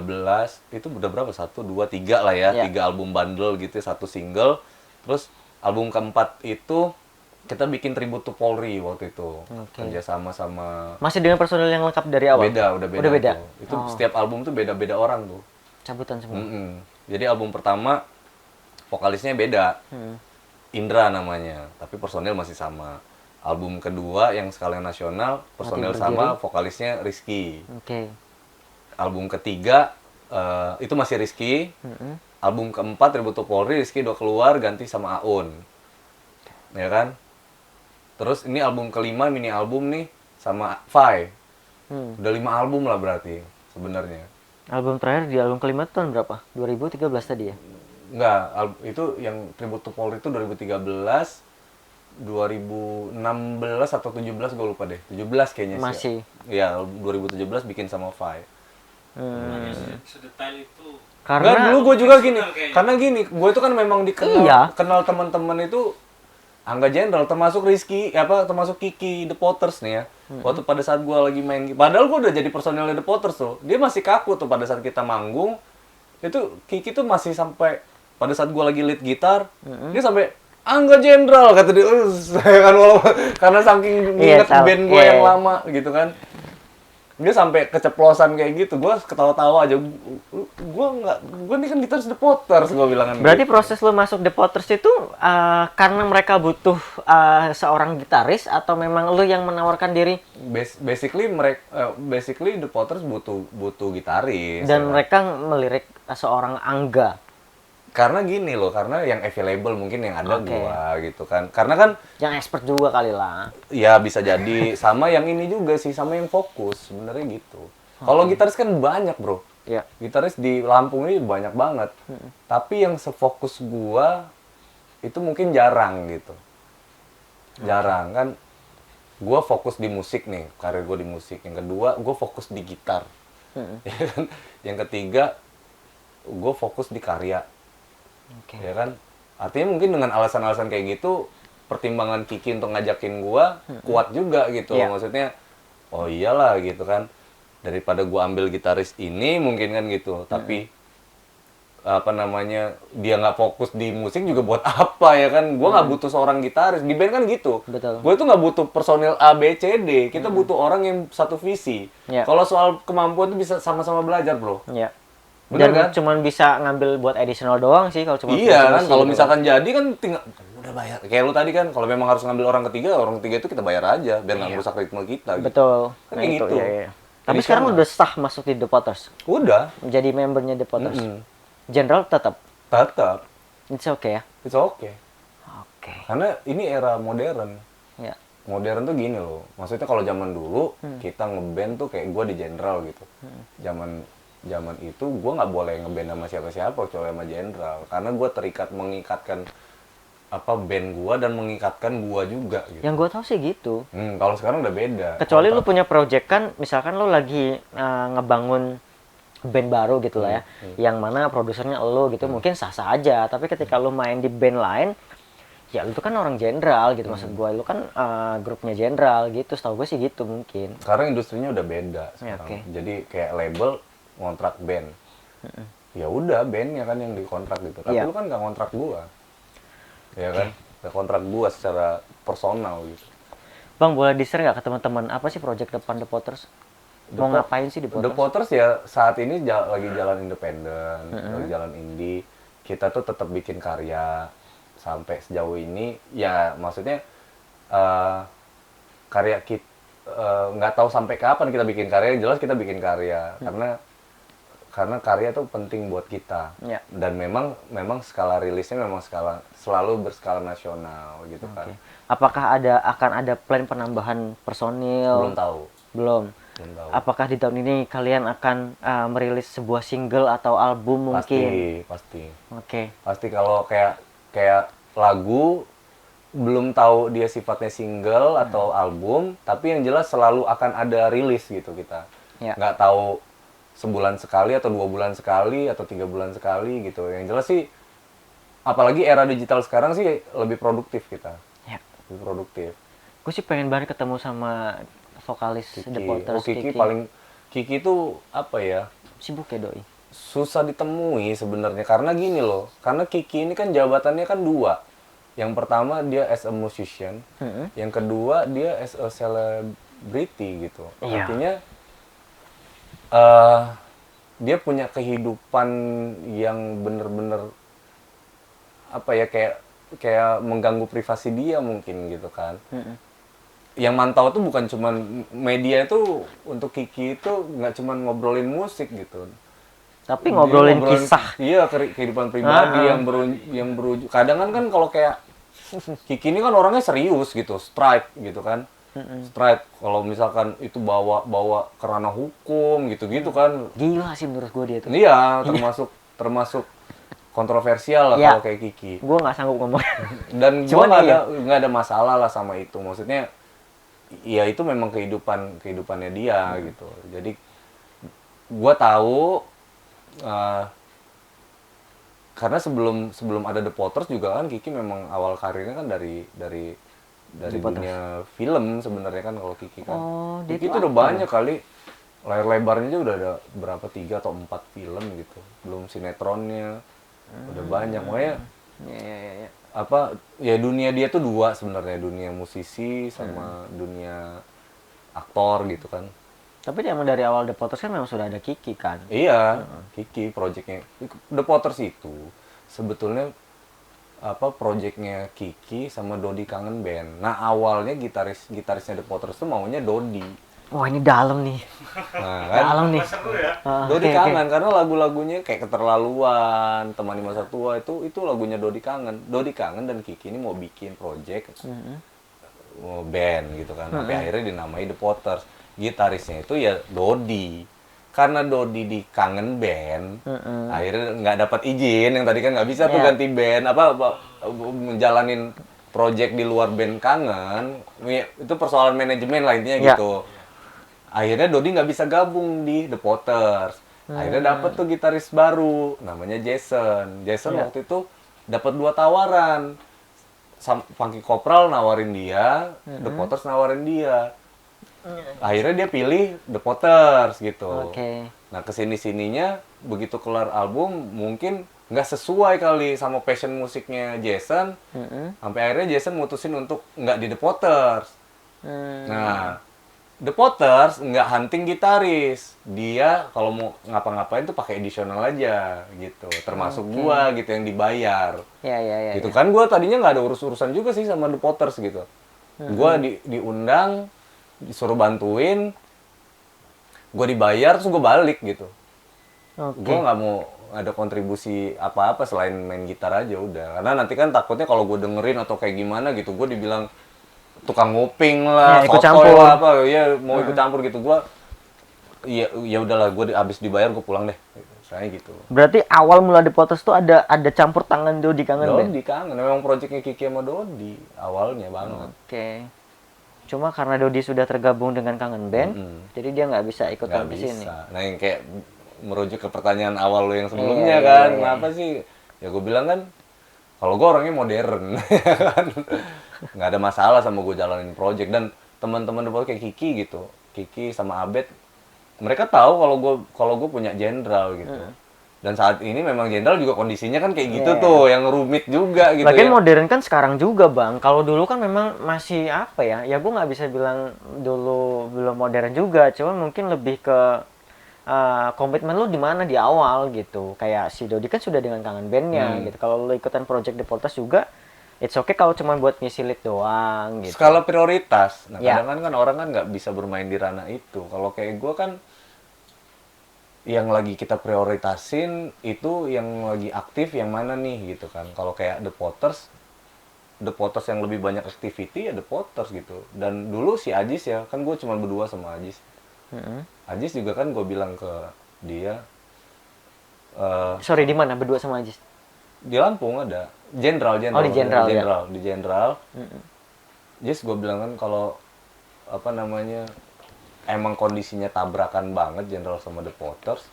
itu udah berapa? 1, 2, 3 lah ya. Ya. 3 album bundle gitu, 1 single. Terus album keempat itu kita bikin tribute to Polri waktu itu. Oke. Kerjasama sama Masih dengan personil yang lengkap dari awal? udah beda. Udah beda? Tuh. Itu Oh. setiap album tuh beda-beda orang tuh. Cabutan semua? Mm-mm. Jadi album pertama vokalisnya beda. Indra namanya, tapi personil masih sama. Album kedua yang skala nasional, personil Mati sama, Berdiri. vokalisnya Rizky. Oke. Album ketiga itu masih Rizky. Album keempat Tribute to Polri, Rizky udah keluar ganti sama Aun. Ya kan? Terus ini album kelima mini album nih sama Fai. Udah 5 album lah berarti sebenarnya. Album terakhir di album kelima itu tahun berapa? 2013 tadi ya? Enggak, itu yang Tribute to Polri itu 2013, 2016 atau 17 gue lupa deh. 17 kayaknya sih. Masih. Ya, 2017 bikin sama Fai. Sedetail itu. Enggak, Karena dulu gue juga gini. Personal kayaknya. Karena gini, gue itu kan memang dikenal Iya. kenal teman-teman itu Angga Jenderal, termasuk Rizky, termasuk Kiki The Potters nih ya. Waktu pada saat gue lagi main, padahal gue udah jadi personelnya The Potters tuh. Dia masih kaku tuh pada saat kita manggung. Itu Kiki tuh masih sampai pada saat gue lagi lead gitar, dia sampai Angga Jenderal kata dia. Kan walaupun karena saking Iya, inget tahu. band gue Iya, yang iya. lama gitu kan. Dia sampai keceplosan kayak gitu, gue ketawa-tawa aja. Gue nih kan gitaris The Potters, gue bilang kan. berarti gitu. proses lo masuk The Potters itu karena mereka butuh seorang gitaris atau memang lo yang menawarkan diri Basically The Potters butuh gitaris. dan ya. mereka melirik seorang Angga? Karena gini loh, karena yang available mungkin yang ada Oke. gua gitu kan. Karena kan Yang expert juga kali lah. ya bisa jadi sama yang ini juga sih, sama yang fokus sebenarnya gitu. Kalau gitaris kan banyak, Bro. Ya. Gitaris di Lampung ini banyak banget. Tapi yang sefokus gua itu mungkin jarang gitu. Jarang kan. Gua fokus di musik nih, karir gua di musik. Yang kedua, gua fokus di gitar. Ya kan? Yang ketiga, gua fokus di karya. Oke. Ya kan? Artinya mungkin dengan alasan-alasan kayak gitu, pertimbangan Kiki untuk ngajakin gua kuat juga gitu. Iya. Maksudnya, oh iyalah gitu kan. Daripada gua ambil gitaris ini mungkin kan gitu. Tapi apa namanya, dia nggak fokus di musik juga buat apa ya kan? Gua nggak butuh seorang gitaris. Di band kan gitu. Betul. Gue tuh nggak butuh personil A, B, C, D. Kita butuh orang yang satu visi. Iya. Kalau soal kemampuan tuh bisa sama-sama belajar, Bro. Ya. Bener Dan kan? cuman bisa ngambil buat additional doang sih kalau cuma Iya kan, visi-visi kalau gitu. misalkan jadi kan tinggal udah bayar. Kayak lu tadi kan, kalau memang harus ngambil orang ketiga itu kita bayar aja biar nggak merusak ritme kita. Gitu. Betul. Kan Nah, kayak itu gitu. iya, iya. Tapi Jadi sekarang sama. udah sah masuk di The Potters. Udah, Jadi membernya The Potters. Mm-mm. General tetap. tetap It's okay ya. it's okay. Oke. Karena ini era modern. Ya. Modern tuh gini loh. Maksudnya kalau zaman dulu kita ngeband tuh kayak gua di Jenderal gitu. Zaman itu gua nggak boleh ngeband sama siapa-siapa kecuali sama Jenderal. Karena gua terikat mengikatkan apa band gua dan mengikatkan gua juga gitu. Yang gue tahu sih gitu. Kalau sekarang udah beda. Kecuali lu punya project kan, misalkan lu lagi ngebangun band baru gitu lah ya, yang mana produsernya lu gitu, mungkin sah-sah aja. Tapi ketika lu main di band lain, ya lu tuh kan orang Jenderal gitu, maksud gue, lu kan grupnya Jenderal gitu, setahu gue sih gitu mungkin. Sekarang industrinya udah beda sekarang. oke. Jadi kayak label ngontrak band. Ya udah bandnya kan yang dikontrak gitu. Tapi Iya. lu kan nggak kontrak gua. Ya kan? Nggak kontrak gua secara personal gitu. Bang, boleh di-share nggak ke teman-teman apa sih project depan The Potters? Mau ngapain sih The The Potters? Potters ya saat ini lagi jalan independen, lagi jalan indie. Kita tuh tetap bikin karya sampai sejauh ini. Ya maksudnya karya kita nggak tahu sampai kapan kita bikin karya. Yang jelas kita bikin karya karena karya tuh penting buat kita. Ya. Dan memang skala rilisnya memang selalu berskala nasional gitu kan. Apakah akan ada plan penambahan personil? Belum tahu. Belum. Tahu. Apakah di tahun ini kalian akan merilis sebuah single atau album mungkin? Pasti. Oke. Pasti kalau kayak lagu belum tahu dia sifatnya single atau album, tapi yang jelas selalu akan ada rilis gitu kita. Ya. Nggak tahu sebulan sekali atau 2 bulan sekali atau 3 bulan sekali gitu. Yang jelas sih, apalagi era digital sekarang sih lebih produktif kita. Ya. Lebih produktif. Gue sih pengen banget ketemu sama vokalis The Potters. Kiki itu apa ya? Sibuk ya doi. Susah ditemui sebenarnya karena gini loh. Karena Kiki ini kan jabatannya kan 2. Yang pertama dia as a musician, yang kedua dia as a celebrity gitu. Iya. Artinya dia punya kehidupan yang bener-bener apa ya kayak mengganggu privasi dia mungkin gitu kan. Yang mantau tuh bukan cuman media itu untuk Kiki itu nggak cuman ngobrolin musik gitu. Tapi ngobrolin kisah. Iya, kehidupan pribadi yang berujung. Kadang kan kalau kayak Kiki ini kan orangnya serius gitu, strike gitu kan. Strike kalau misalkan itu bawa ke ranah hukum gitu-gitu kan. Gila sih menurut gue dia tuh. Iya, termasuk kontroversial lah Ya. kalau kayak Kiki. Gue nggak sanggup ngomong. Dan gue Cuman nggak ada masalah lah sama itu. Maksudnya ya itu memang kehidupannya dia gitu. Jadi gue tahu karena sebelum ada The Potters juga kan Kiki memang awal karirnya kan dari dunia film sebenarnya kan kalau Kiki kan. Oh, dia Kiki itu tuh udah banyak kali layar lebarnya aja udah ada berapa 3 atau 4 film gitu. Belum sinetronnya. Udah banyak. Makanya Ya. apa ya dunia dia tuh 2 sebenarnya, dunia musisi sama dunia aktor gitu kan. Tapi emang dari awal The Potters kan memang sudah ada Kiki kan. Iya, Kiki projectnya The Potters itu sebetulnya apa projectnya Kiki sama Dodi Kangen Band. Nah awalnya gitarisnya The Potters tuh maunya Dodi. Wah ini dalam nih. Nah kan Dalam nih. Dodi kangen karena lagu-lagunya kayak Keterlaluan, Temani Masa Tua itu lagunya Dodi Kangen. Dodi Kangen dan Kiki ini mau bikin project mau band gitu kan. Sampai akhirnya dinamai The Potters. Gitarisnya itu ya Dodi. Karena Dodi di Kangen Band, akhirnya nggak dapat izin. Yang tadi kan nggak bisa tuh ganti band, apa menjalanin project di luar band Kangen. Itu persoalan manajemen lah intinya gitu. Akhirnya Dodi nggak bisa gabung di The Potters. Akhirnya dapat tuh gitaris baru, namanya Jason. Jason waktu itu dapat 2 tawaran. Funky Kopral nawarin dia, The Potters nawarin dia. Akhirnya dia pilih The Potters gitu. Nah kesini-sininya begitu keluar album mungkin nggak sesuai kali sama passion musiknya Jason. Sampai akhirnya Jason mutusin untuk nggak di The Potters. Nah The Potters nggak hunting gitaris. Dia kalau mau ngapa-ngapain tuh pakai additional aja gitu. Termasuk gua gitu yang dibayar. Ya. Gitu kan gua tadinya nggak ada urus-urusan juga sih sama The Potters gitu. Gua diundang, disuruh bantuin, gue dibayar terus gue balik gitu. Gue nggak mau ada kontribusi apa-apa selain main gitar aja udah. Karena nanti kan takutnya kalau gue dengerin atau kayak gimana gitu, gue dibilang tukang nguping lah, ikut sotoy campur lah, apa ya mau ikut campur gitu. Gue ya udahlah, gue abis dibayar gue pulang deh. Saya gitu. Berarti awal mula The Potters tuh ada campur tangan Dodi Kangen Band. Dodi Kangen, memang proyeknya Kiki sama Dodi awalnya banget. Cuma karena Dodi sudah tergabung dengan Kangen Band, jadi dia nggak bisa ikutan ke sini. Nah yang kayak merujuk ke pertanyaan awal lo yang sebelumnya kan, kenapa sih? Ya gue bilang kan, kalau gue orangnya modern, kan nggak ada masalah sama gue jalanin project. Dan teman-teman depan kayak Kiki gitu, Kiki sama Abed, mereka tahu kalau gue punya jenderal gitu. Dan saat ini memang Jenderal juga kondisinya kan kayak gitu Iya. tuh, yang rumit juga gitu Lagian ya. modern kan sekarang juga bang. Kalau dulu kan memang masih apa ya? Ya gue nggak bisa bilang dulu belum modern juga. Cuman mungkin lebih ke komitmen lu di mana di awal gitu. Kayak si Dodi kan sudah dengan kangen bandnya gitu. Kalau lu ikutan project The Porters juga, it's okay kalau cuma buat ngisi lead doang gitu. Skala prioritas. Nah, Ya. kadang kan orang kan nggak bisa bermain di ranah itu. Kalau kayak gue kan yang lagi kita prioritasin itu yang lagi aktif yang mana nih gitu kan. Kalau kayak The Potters yang lebih banyak activity ya The Potters gitu. Dan dulu si Ajis ya, kan gue cuma berdua sama Ajis. Ajis juga kan gue bilang ke dia, Sorry, di mana berdua sama Ajis? di Lampung ada Jenderal Oh, di Jenderal, ya. di Jenderal. Jis gue bilang kan kalau apa namanya emang kondisinya tabrakan banget Jenderal sama The Potters,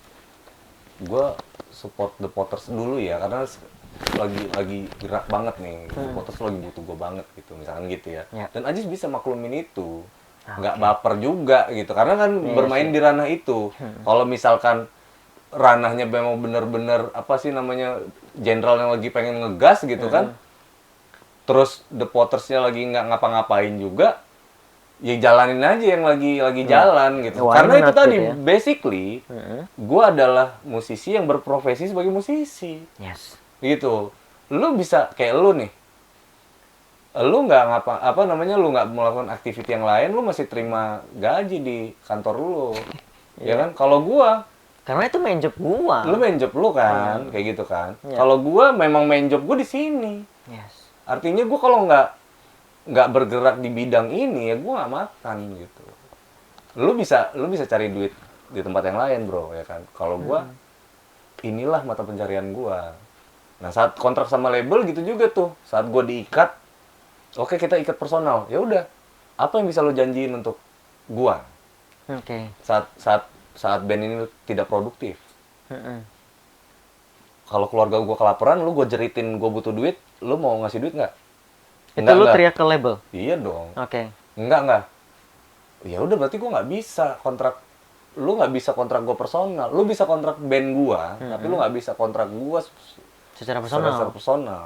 gue support The Potters dulu ya karena lagi gerak banget nih. The Potters lagi butuh gue banget gitu misalkan gitu ya. Ya. Dan Ajis bisa maklumin itu, nggak baper juga gitu karena kan bermain di ranah itu. Kalau misalkan ranahnya memang bener-bener apa sih namanya Jenderal yang lagi pengen ngegas gitu kan, terus The Potters-nya lagi nggak ngapa-ngapain juga, ya jalanin aja yang lagi jalan gitu. Why Karena itu not tadi gitu ya. basically gue adalah musisi yang berprofesi sebagai musisi Yes. gitu. Lu bisa kayak lu nih, lu nggak lu nggak melakukan aktiviti yang lain, lu masih terima gaji di kantor lu, ya kan? Kalau gua Karena itu main job gua. lu main job lu kan, kayak gitu kan. Iya. Kalau gua memang main job gua di sini. Yes. Artinya gua kalau nggak bergerak di bidang ini ya gua nggak makan gitu. Lu bisa cari duit di tempat yang lain, bro, ya kan. Kalau gua inilah mata pencarian gua. Nah, saat kontrak sama label gitu juga tuh. Saat gua diikat, oke kita ikat personal. Ya udah. Apa yang bisa lu janjiin untuk gua? Oke. Saat band ini tidak produktif. Kalau keluarga gua kelaparan, lu gua jeritin gua butuh duit, lu mau ngasih duit nggak? Itu lu teriak ke label. Iya dong. Oke. Enggak. Ya udah berarti gua nggak bisa kontrak. Lu nggak bisa kontrak gua personal. Lu bisa kontrak band gua, tapi lu nggak bisa kontrak gua Secara secara personal. personal.